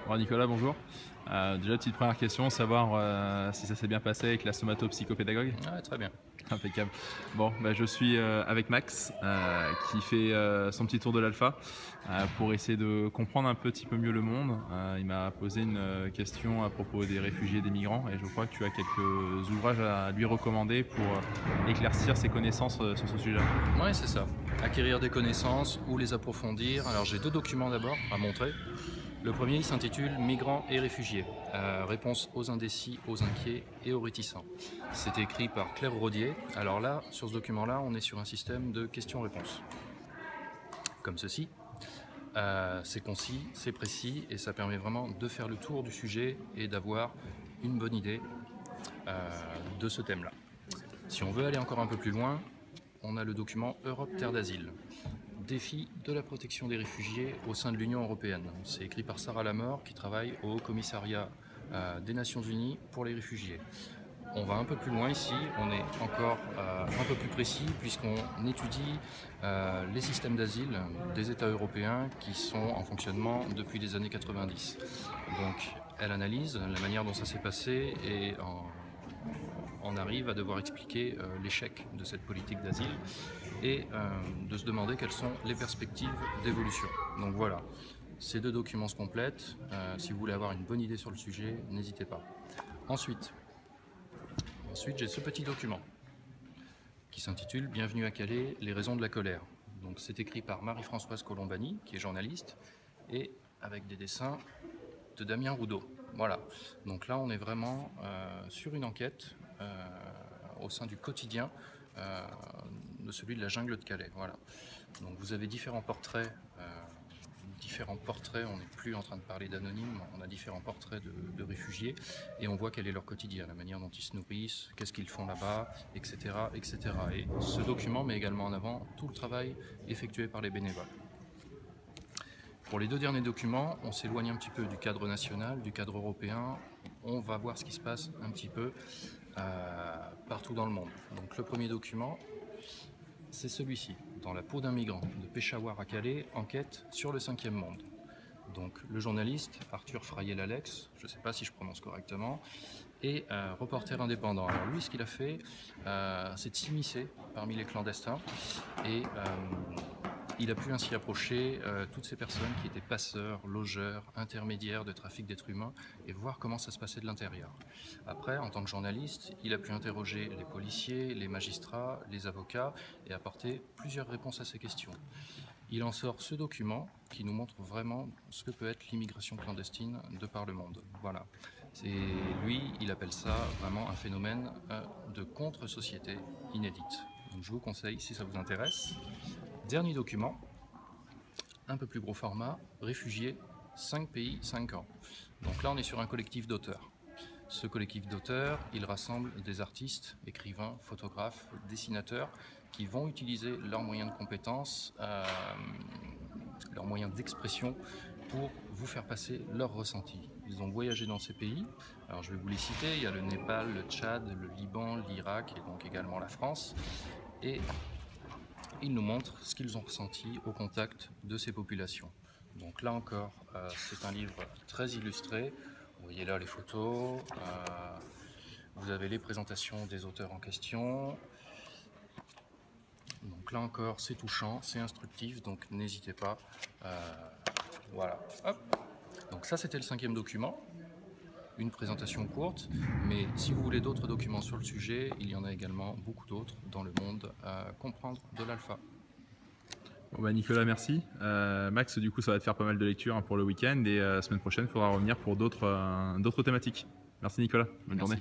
Alors Nicolas, bonjour. Déjà, petite première question, savoir si ça s'est bien passé avec la somato-psychopédagogue. Ouais, très bien. Impeccable. Bon, bah, je suis avec Max qui fait son petit tour de l'alpha pour essayer de comprendre un petit peu mieux le monde. Il m'a posé une question à propos des réfugiés et des migrants et je crois que tu as quelques ouvrages à lui recommander pour éclaircir ses connaissances sur ce sujet-là. Ouais, c'est ça. Acquérir des connaissances ou les approfondir. Alors, j'ai deux documents d'abord à montrer. Le premier, il s'intitule Migrants et réfugiés. Réponse aux indécis, aux inquiets et aux réticents. C'est écrit par Claire Rodier. Alors là, sur ce document-là, on est sur un système de questions-réponses. Comme ceci. C'est concis, c'est précis et ça permet vraiment de faire le tour du sujet et d'avoir une bonne idée de ce thème-là. Si on veut aller encore un peu plus loin, on a le document Europe Terre d'Asile. Défi de la protection des réfugiés au sein de l'Union européenne. C'est écrit par Sarah Lamort qui travaille au commissariat des Nations Unies pour les réfugiés. On va un peu plus loin ici, on est encore un peu plus précis puisqu'on étudie les systèmes d'asile des États européens qui sont en fonctionnement depuis les années 90. Donc elle analyse la manière dont ça s'est passé et on arrive à devoir expliquer l'échec de cette politique d'asile et de se demander quelles sont les perspectives d'évolution. Donc voilà, ces deux documents se complètent. Si vous voulez avoir une bonne idée sur le sujet, n'hésitez pas. Ensuite, j'ai ce petit document qui s'intitule « Bienvenue à Calais, les raisons de la colère ». Donc c'est écrit par Marie-Françoise Colombani, qui est journaliste, et avec des dessins de Damien Roudot. Voilà, donc là on est vraiment sur une enquête au sein du quotidien de celui de la jungle de Calais. Voilà. Donc vous avez différents portraits, on n'est plus en train de parler d'anonymes, on a différents portraits de réfugiés et on voit quel est leur quotidien, la manière dont ils se nourrissent, qu'est-ce qu'ils font là-bas, etc., etc. Et ce document met également en avant tout le travail effectué par les bénévoles. Pour les deux derniers documents, on s'éloigne un petit peu du cadre national, du cadre européen. On va voir ce qui se passe un petit peu partout dans le monde. Donc le premier document, c'est celui-ci, Dans la peau d'un migrant, de Peshawar à Calais, enquête sur le 5e monde. Donc le journaliste Arthur Frayel-Alex, je ne sais pas si je prononce correctement, est reporter indépendant. Alors lui, ce qu'il a fait, c'est de s'immiscer parmi les clandestins et il a pu ainsi approcher toutes ces personnes qui étaient passeurs, logeurs, intermédiaires de trafic d'êtres humains et voir comment ça se passait de l'intérieur. Après, en tant que journaliste, il a pu interroger les policiers, les magistrats, les avocats et apporter plusieurs réponses à ces questions. Il en sort ce document qui nous montre vraiment ce que peut être l'immigration clandestine de par le monde. Voilà. Lui, il appelle ça vraiment un phénomène de contre-société inédite. Donc je vous conseille, si ça vous intéresse. Dernier document, un peu plus gros format, réfugiés, 5 pays, 5 ans. Donc là, on est sur un collectif d'auteurs. Ce collectif d'auteurs, il rassemble des artistes, écrivains, photographes, dessinateurs, qui vont utiliser leurs moyens de compétence, leurs moyens d'expression pour vous faire passer leurs ressentis. Ils ont voyagé dans ces pays, alors je vais vous les citer, il y a le Népal, le Tchad, le Liban, l'Irak et donc également la France. Et ils nous montrent ce qu'ils ont ressenti au contact de ces populations. Donc là encore, c'est un livre très illustré. Vous voyez là les photos, vous avez les présentations des auteurs en question. Donc là encore, c'est touchant, c'est instructif, donc n'hésitez pas. Voilà. Hop. Donc ça, c'était le 5e document. Une présentation courte, mais si vous voulez d'autres documents sur le sujet, il y en a également beaucoup d'autres dans le monde à comprendre de l'alpha. Bon bah Nicolas, merci. Max, du coup, ça va te faire pas mal de lectures pour le week-end et semaine prochaine, il faudra revenir pour d'autres thématiques. Merci Nicolas, bonne journée.